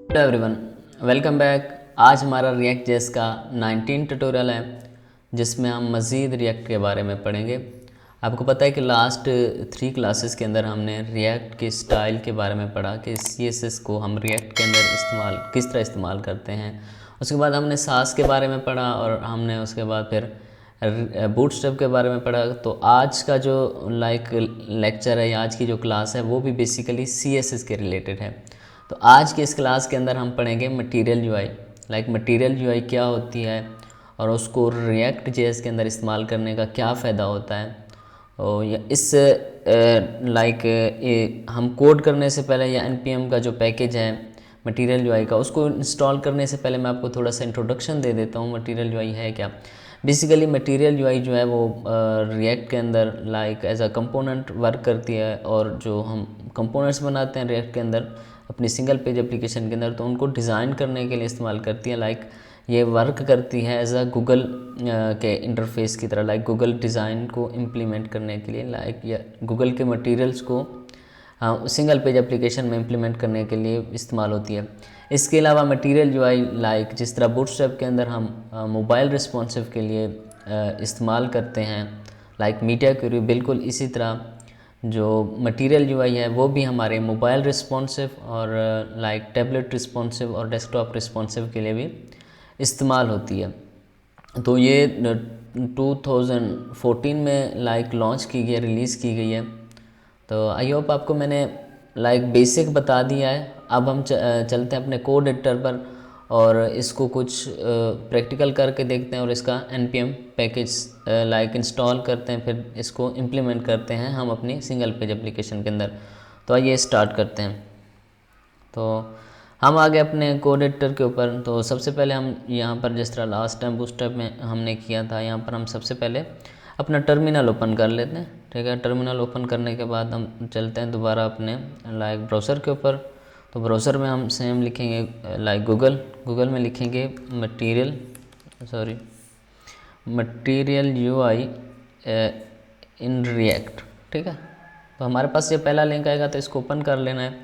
Hello everyone, welcome back. आज हमारा react JS का 19 ट्यूटोरियल है जिसमें हम मज़ीद रिएक्ट के बारे में पढ़ेंगे। आपको पता है कि लास्ट 3 क्लासेस के अंदर हमने रिएक्ट के स्टाइल के बारे में पढ़ा कि सीएसएस को हम रिएक्ट के अंदर किस तरह इस्तेमाल करते हैं। उसके बाद हमने सास के बारे में पढ़ा और हमने उसके बाद फिर बूटस्ट्रैप के बारे में पढ़ा। तो आज का जो लेक्चर है या आज की जो क्लास है वो भी बेसिकली सीएसएस के रिलेटेड है। तो आज के इस क्लास के अंदर हम पढ़ेंगे मटेरियल यूआई। मटेरियल यूआई क्या होती है और उसको रिएक्ट जेएस के अंदर इस्तेमाल करने का क्या फ़ायदा होता है। और इस हम कोड करने से पहले या एनपीएम का जो पैकेज है मटेरियल यूआई का उसको इंस्टॉल करने से पहले मैं आपको थोड़ा सा इंट्रोडक्शन दे देता हूँ मटेरियल यूआई है क्या। बेसिकली मटेरियल यूआई जो है वो रिएक्ट के अंदर एज अ कंपोनेंट वर्क करती है, और जो हम कंपोनेंट्स बनाते हैं रिएक्ट के अंदर अपनी सिंगल पेज एप्लीकेशन के अंदर तो उनको डिज़ाइन करने के लिए इस्तेमाल करती है। ये वर्क करती है एज अ गूगल के इंटरफेस की तरह। गूगल डिज़ाइन को इम्प्लीमेंट करने के लिए या गूगल के मटेरियल्स को सिंगल पेज एप्लीकेशन में इम्प्लीमेंट करने के लिए इस्तेमाल होती है। इसके अलावा मटेरियल यूआई जिस तरह बूटस्ट्रैप के अंदर हम मोबाइल रिस्पॉन्सिव के लिए इस्तेमाल करते हैं मीडिया क्वेरी, बिल्कुल इसी तरह जो मटेरियल यूआई है वो भी हमारे मोबाइल रिस्पॉन्सिव और टैबलेट रिस्पॉन्सिव और डेस्कटॉप रिस्पॉन्सिव के लिए भी इस्तेमाल होती है। तो ये 2014 में लॉन्च की गई, रिलीज़ की गई है। तो आई होप आपको मैंने बेसिक बता दिया है। अब हम चलते हैं अपने कोड एडिटर पर और इसको कुछ प्रैक्टिकल करके देखते हैं और इसका npm पैकेज इंस्टॉल करते हैं, फिर इसको इम्प्लीमेंट करते हैं हम अपनी सिंगल पेज एप्लीकेशन के अंदर। तो आइए स्टार्ट करते हैं। तो हम आ गए अपने कोड एडिटर के ऊपर। तो सबसे पहले हम यहाँ पर जिस तरह लास्ट टाइम बूटस्ट्रैप में हमने किया था, यहाँ पर हम सबसे पहले अपना टर्मिनल ओपन कर लेते हैं। ठीक है, टर्मिनल ओपन करने के बाद हम चलते हैं दोबारा अपने ब्राउज़र के ऊपर। तो ब्राउज़र में हम सेम लिखेंगे गूगल में लिखेंगे मटेरियल यूआई इन रिएक्ट। ठीक है, तो हमारे पास ये पहला लिंक आएगा तो इसको ओपन कर लेना है।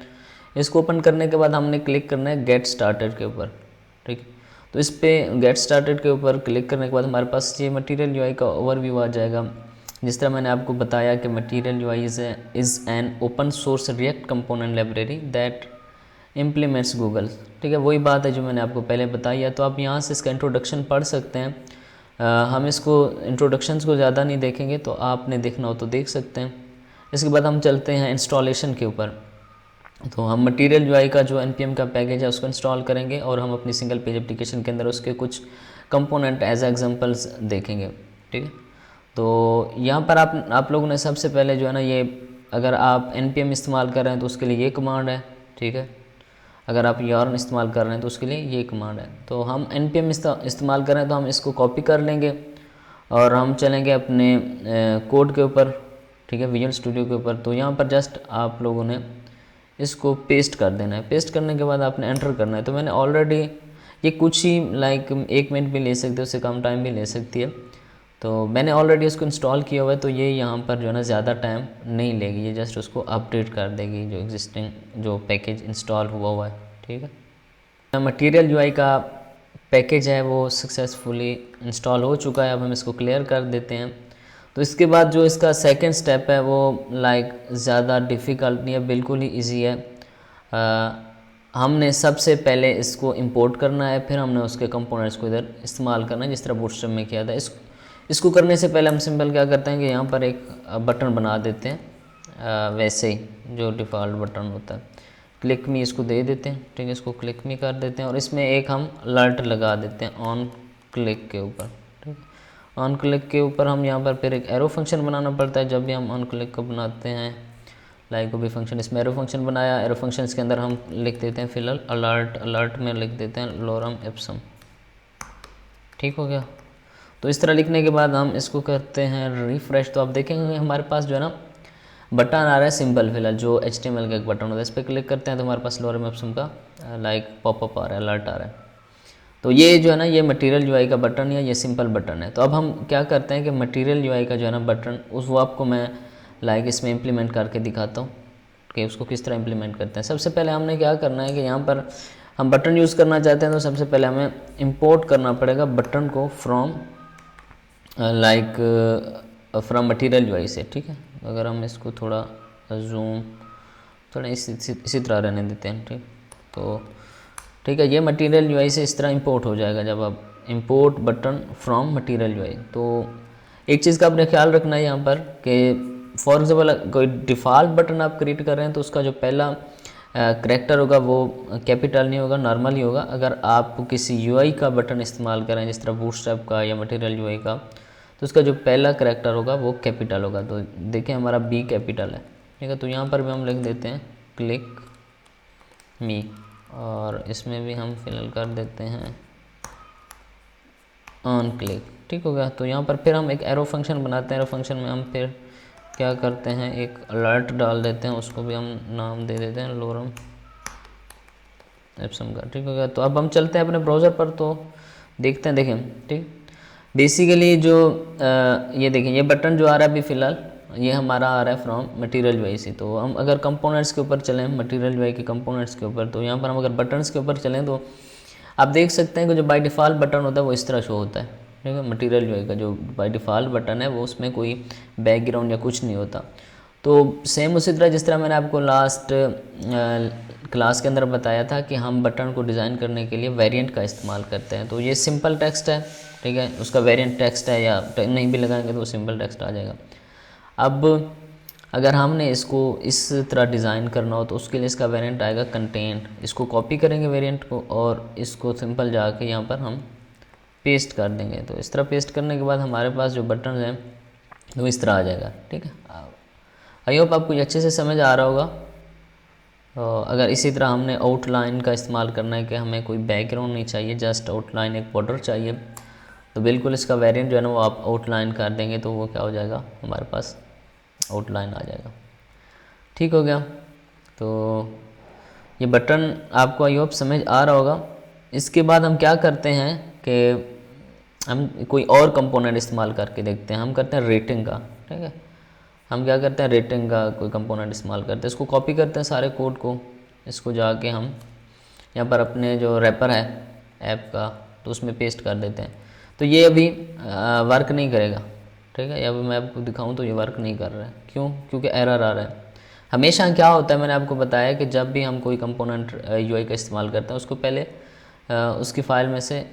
इसको ओपन करने के बाद हमने क्लिक करना है गेट स्टार्टेड के ऊपर। ठीक है, तो इस पर गेट स्टार्टेड के ऊपर क्लिक करने के बाद हमारे पास ये मटेरियल यूआई का ओवरव्यू आ जाएगा। जिस तरह मैंने आपको बताया कि material UI is an open source react component library that implements Google. ठीक है, वही बात है जो मैंने आपको पहले बताई है। तो आप यहाँ से इसका इंट्रोडक्शन पढ़ सकते हैं। हम इसको इंट्रोडक्शंस को ज़्यादा नहीं देखेंगे, तो आपने देखना हो तो देख सकते हैं। इसके बाद हम चलते हैं इंस्टॉलेशन के ऊपर। तो हम मटेरियल यूआई का जो npm का पैकेज है उसको इंस्टॉल करेंगे और हम अपनी सिंगल पेज एप्लीकेशन के अंदर उसके कुछ कंपोनेंट एज एग्जांपल्स देखेंगे। ठीक है, तो यहाँ पर आप लोगों ने सबसे पहले जो है ना, ये अगर आप npm इस्तेमाल कर रहे हैं तो उसके लिए ये कमांड है। ठीक है, अगर आप yarn इस्तेमाल कर रहे हैं तो उसके लिए ये कमांड है। तो हम npm इस्तेमाल कर रहे हैं तो हम इसको कॉपी कर लेंगे और हम चलेंगे अपने कोड के ऊपर। ठीक है, विजुअल स्टूडियो के ऊपर। तो यहाँ पर जस्ट आप लोगों ने इसको पेस्ट कर देना है। पेस्ट करने के बाद आपने एंटर करना है। तो मैंने ऑलरेडी ये कुछ ही 1 मिनट भी ले सकते हो, उससे कम टाइम भी ले सकती है। तो मैंने ऑलरेडी इसको इंस्टॉल किया हुआ है, तो ये यहाँ पर जो है ना ज़्यादा टाइम नहीं लेगी, ये जस्ट उसको अपडेट कर देगी जो एग्जिस्टिंग जो पैकेज इंस्टॉल हुआ है। ठीक है, मटेरियल यूआई का पैकेज है वो सक्सेसफुली इंस्टॉल हो चुका है। अब हम इसको क्लियर कर देते हैं। तो इसके बाद जो इसका सेकंड स्टेप है वो ज़्यादा डिफ़िकल्ट नहीं है, बिल्कुल ही इजी है। हमने सबसे पहले इसको इंपोर्ट करना है, फिर हमने उसके कंपोनेंट्स को इधर इस्तेमाल करना है जिस तरह बूटस्ट्रैप में किया था। इसको करने से पहले हम सिंपल क्या करते हैं कि यहाँ पर एक बटन बना देते हैं, वैसे ही जो डिफ़ॉल्ट बटन होता है क्लिक मी, इसको दे देते हैं। ठीक है, इसको क्लिक मी कर देते हैं और इसमें एक हम अलर्ट लगा देते हैं ऑन क्लिक के ऊपर। ठीक है, ऑन क्लिक के ऊपर हम यहाँ पर फिर एक एरो फंक्शन बनाना पड़ता है जब भी हम ऑन क्लिक को बनाते हैं। को भी फंक्शन, इसमें एरो फंक्शन बनाया। एरो फंक्शन के अंदर हम लिख देते हैं फिलहाल अलर्ट में लिख देते हैं लोरम एप्सम। ठीक हो गया। तो इस तरह लिखने के बाद हम इसको करते हैं रिफ्रेश। तो आप देखेंगे हमारे पास जो है ना बटन आ रहा है सिंपल, फिलहाल जो HTML का एक बटन होता है, इस पर क्लिक करते हैं तो हमारे पास लोरम एप्सम का पॉपअप आ रहा है, अलर्ट आ रहा है। तो ये जो है ना ये मटेरियल यूआई का बटन या ये सिंपल बटन है। तो अब हम क्या करते हैं कि मटेरियल यूआई का जो है ना बटन वो आपको मैं इसमें इम्प्लीमेंट करके दिखाता हूँ कि उसको किस तरह इम्प्लीमेंट करते हैं। सबसे पहले हमने क्या करना है कि यहाँ पर हम बटन यूज़ करना चाहते हैं तो सबसे पहले हमें इंपोर्ट करना पड़ेगा बटन को फ्रॉम फ्रॉम मटेरियल यूआई से, ठीक है। अगर हम इसको थोड़ा जूम थोड़ा इसी तरह रहने देते हैं, ठीक। तो ठीक है, ये मटेरियल यूआई से इस तरह इंपोर्ट हो जाएगा जब आप import button from material UI. तो एक चीज़ का आपने ख्याल रखना है यहाँ पर कि फॉर एग्जाम्पल कोई डिफ़ॉल्ट बटन आप क्रिएट कर रहे हैं तो उसका जो पहला करैक्टर होगा वो कैपिटल नहीं होगा, नॉर्मल ही होगा। अगर आप किसी यूआई का बटन इस्तेमाल करें जिस तरह बूटस्ट्रैप का या मटेरियल यूआई का, तो उसका जो पहला करैक्टर होगा वो कैपिटल होगा। तो देखिए हमारा बी कैपिटल है, ठीक है। तो यहाँ पर भी हम लिख देते हैं क्लिक मी, और इसमें भी हम फिलहाल कर देते हैं ऑन क्लिक, ठीक हो गया। तो यहाँ पर फिर हम एक एरो फंक्शन बनाते हैं। एरो फंक्शन में हम फिर क्या करते हैं, एक अलर्ट डाल देते हैं, उसको भी हम नाम दे देते हैं लोरम एप्सम का, ठीक हो गया। तो अब हम चलते हैं अपने ब्राउज़र पर, तो देखते हैं। देखें, ठीक, बेसिकली जो ये देखें, ये बटन जो आ रहा है अभी फ़िलहाल ये हमारा आ रहा है फ्रॉम मटेरियल यूआई से। तो हम अगर कंपोनेंट्स के ऊपर चलें, मटेरियल यूआई के कंपोनेंट्स के ऊपर, तो यहाँ पर हम अगर बटन्स के ऊपर चलें तो आप देख सकते हैं कि जो बाय डिफ़ॉल्ट बटन होता है वो इस तरह शो होता है, ठीक है। मटेरियल यूआई का जो बाय डिफ़ॉल्ट बटन है वो उसमें कोई बैकग्राउंड या कुछ नहीं होता। तो सेम उसी तरह जिस तरह मैंने आपको लास्ट क्लास के अंदर बताया था कि हम बटन को डिज़ाइन करने के लिए वेरिएंट का इस्तेमाल करते हैं। तो ये सिंपल टेक्स्ट है, ठीक है, उसका वेरिएंट टेक्स्ट है, या नहीं भी लगाएंगे तो सिंपल टेक्स्ट आ जाएगा। अब अगर हमने इसको इस तरह डिज़ाइन करना हो तो उसके लिए इसका वेरिएंट आएगा कंटेंट। इसको कॉपी करेंगे वेरिएंट को और इसको सिंपल जाके यहाँ पर हम पेस्ट कर देंगे। तो इस तरह पेस्ट करने के बाद हमारे पास जो बटन हैं वो इस तरह आ जाएगा, ठीक है। आई होप आपको ये अच्छे से समझ आ रहा होगा। अगर इसी तरह हमने आउटलाइन का इस्तेमाल करना है कि हमें कोई बैकग्राउंड नहीं चाहिए, जस्ट आउटलाइन एक बॉर्डर चाहिए, तो बिल्कुल इसका वेरिएंट जो है ना वो आप आउटलाइन कर देंगे तो वो क्या हो जाएगा, हमारे पास आउटलाइन आ जाएगा, ठीक हो गया। तो ये बटन आपको आई होप समझ आ रहा होगा। इसके बाद हम क्या करते हैं कि हम कोई और कंपोनेंट इस्तेमाल करके देखते हैं। हम करते हैं रेटिंग का, ठीक है। हम क्या करते हैं, रेटिंग का कोई कंपोनेंट इस्तेमाल करते हैं। इसको कॉपी करते हैं सारे कोड को, इसको जाके हम यहाँ पर अपने जो रैपर है ऐप का तो उसमें पेस्ट कर देते हैं। तो ये अभी वर्क नहीं करेगा, ठीक है। अभी मैं आपको दिखाऊं तो ये वर्क नहीं कर रहा है, क्यों? क्योंकि एरर आ रहा है। हमेशा क्या होता है, मैंने आपको बताया कि जब भी हम कोई कंपोनेंट यूआई का इस्तेमाल करते हैं उसको पहले उसकी फ़ाइल में से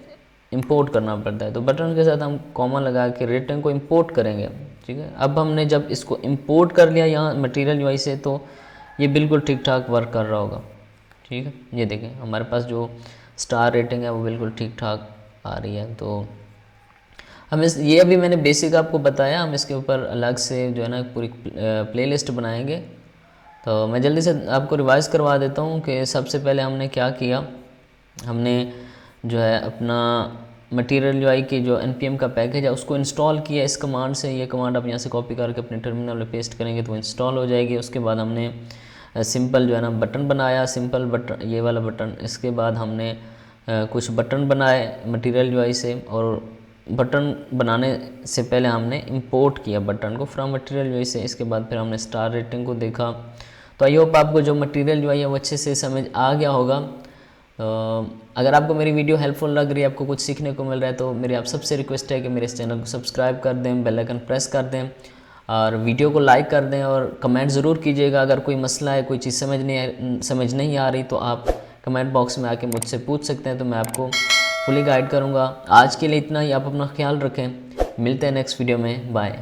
इंपोर्ट करना पड़ता है। तो बटन के साथ हम कॉमा लगा के रेटिंग को इंपोर्ट करेंगे, ठीक है। अब हमने जब इसको इंपोर्ट कर लिया यहाँ मटेरियल यूआई से तो ये बिल्कुल ठीक ठाक वर्क कर रहा होगा, ठीक है। ये देखें हमारे पास जो स्टार रेटिंग है वो बिल्कुल ठीक ठाक आ रही है। तो हम ये अभी मैंने बेसिक आपको बताया, हम इसके ऊपर अलग से जो है ना पूरी प्लेलिस्ट बनाएंगे। तो मैं जल्दी से आपको रिवाइज़ करवा देता हूँ कि सबसे पहले हमने क्या किया, हमने जो है अपना मटेरियल यूआई की जो npm का पैकेज है उसको इंस्टॉल किया इस कमांड से। ये कमांड आप यहाँ से कॉपी करके अपने टर्मिनल में पेस्ट करेंगे तो इंस्टॉल हो जाएगी। उसके बाद हमने सिंपल जो है ना बटन बनाया, सिंपल बटन, ये वाला बटन। इसके बाद हमने कुछ बटन बनाए मटेरियल यूआई से, और बटन बनाने से पहले हमने इंपोर्ट किया बटन को फ्रॉम मटेरियल यूआई से। इसके बाद फिर हमने स्टार रेटिंग को देखा। तो आई होप आपको जो मटेरियल यूआई है वो अच्छे से समझ आ गया होगा। अगर आपको मेरी वीडियो हेल्पफुल लग रही है, आपको कुछ सीखने को मिल रहा है, तो मेरी आप सबसे रिक्वेस्ट है कि मेरे इस चैनल को सब्सक्राइब कर दें, बेल आइकन प्रेस कर दें और वीडियो को लाइक कर दें, और कमेंट ज़रूर कीजिएगा। अगर कोई मसला है, कोई चीज़ समझ नहीं आ रही तो आप कमेंट बॉक्स में आके मुझसे पूछ सकते हैं, तो मैं आपको फुली गाइड करूँगा। आज के लिए इतना ही, आप अपना ख्याल रखें, मिलते हैं नेक्स्ट वीडियो में, बाय।